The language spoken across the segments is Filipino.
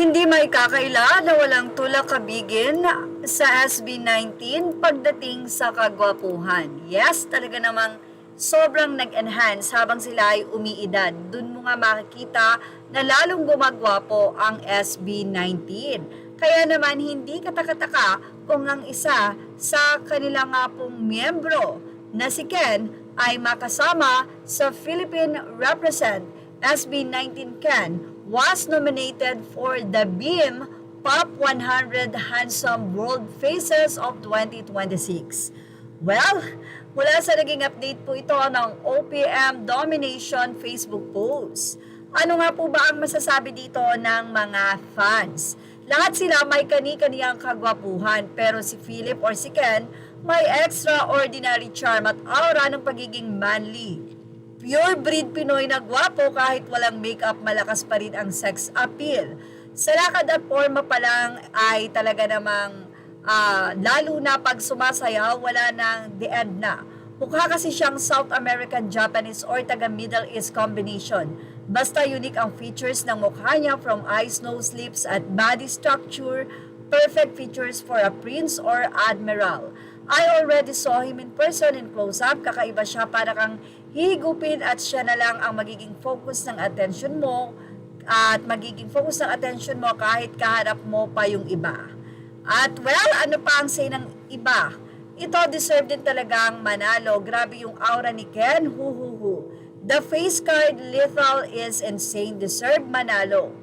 Hindi may kakaila na walang tulak kabigin sa SB19 pagdating sa kagwapuhan. Yes, talaga namang sobrang nag-enhance habang sila ay umiidad. Doon mo nga makikita na lalong gumagwapo ang SB19. Kaya naman hindi katakataka kung ang isa sa kanila nga pong miyembro na si Ken ay makasama sa Philippine Represent SB19 Ken was nominated for the BEAM Top 100 Handsome World Faces of 2026. Well, mula sa naging update po ito ng OPM Domination Facebook post. Ano nga po ba ang masasabi dito ng mga fans? Lahat sila may kani-kaniyang kagwapuhan, pero si Philip or si Ken may extraordinary charm at aura ng pagiging manly. Pure breed Pinoy na gwapo kahit walang makeup, malakas pa rin ang sex appeal. Sa lakad at forma pa lang ay talaga namang lalo na pag sumasayaw, wala nang the end na. Mukha kasi siyang South American, Japanese or taga Middle East combination. Basta unique ang features ng mukha niya from eyes, nose, lips at body structure. Perfect features for a prince or admiral. I already saw him in person in close-up. Kakaiba siya, para kang higupin at siya na lang ang magiging focus ng attention mo at magiging focus ng attention mo kahit kaharap mo pa yung iba. At well, ano pa ang say ng iba? Ito deserve din talagang manalo. Grabe yung aura ni Ken. The face card lethal is insane. Deserve manalo.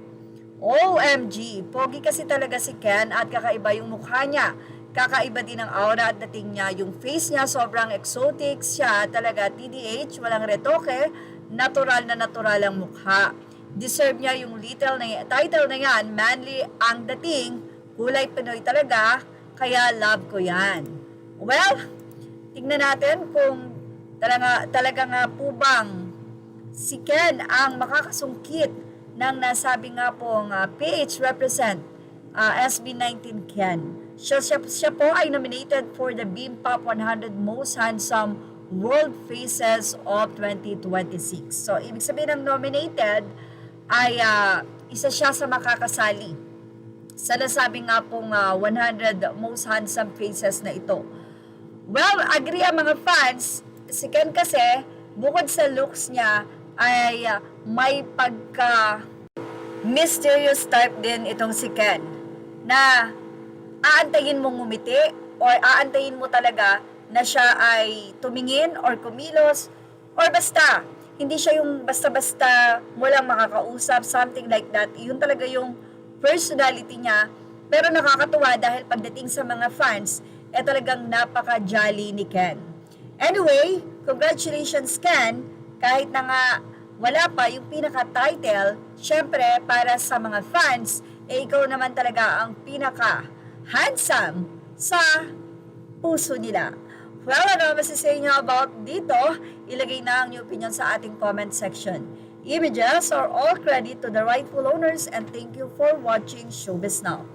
OMG, pogi kasi talaga si Ken at kakaiba yung mukha niya. Kakaiba din ang aura at dating niya. Yung face niya sobrang exotic siya. Talaga TDH, walang retoke. Natural na natural ang mukha. Deserve niya yung title na yan. Manly ang dating. Kulay Pinoy talaga. Kaya love ko yan. Well, tingnan natin kung talaga nga po bang si Ken ang makakasungkit ng nasabi nga pong PH represent SB19 Ken. Siya po ay nominated for the BEAM Top 100 Most Handsome World Faces of 2026. So, ibig sabihin ng nominated ay isa siya sa makakasali sa nasabi nga pong 100 Most Handsome Faces na ito. Well, agree ang mga fans. Si Ken kasi, bukod sa looks niya, ay may pagka mysterious type din itong si Ken na aantayin mong ngumiti or aantayin mo talaga na siya ay tumingin or kumilos or basta hindi siya yung basta-basta mo lang makakausap, something like that. Yun talaga yung personality niya. Pero nakakatuwa dahil pagdating sa mga fans talagang napaka-jolly ni Ken. Anyway, congratulations Ken. Kahit na nga wala pa yung pinaka-title, syempre para sa mga fans, ikaw naman talaga ang pinaka-handsome sa puso nila. Well, ano masasay niyo about dito? Ilagay na ang inyong opinion sa ating comment section. Images are all credit to the rightful owners and thank you for watching Showbiz Now.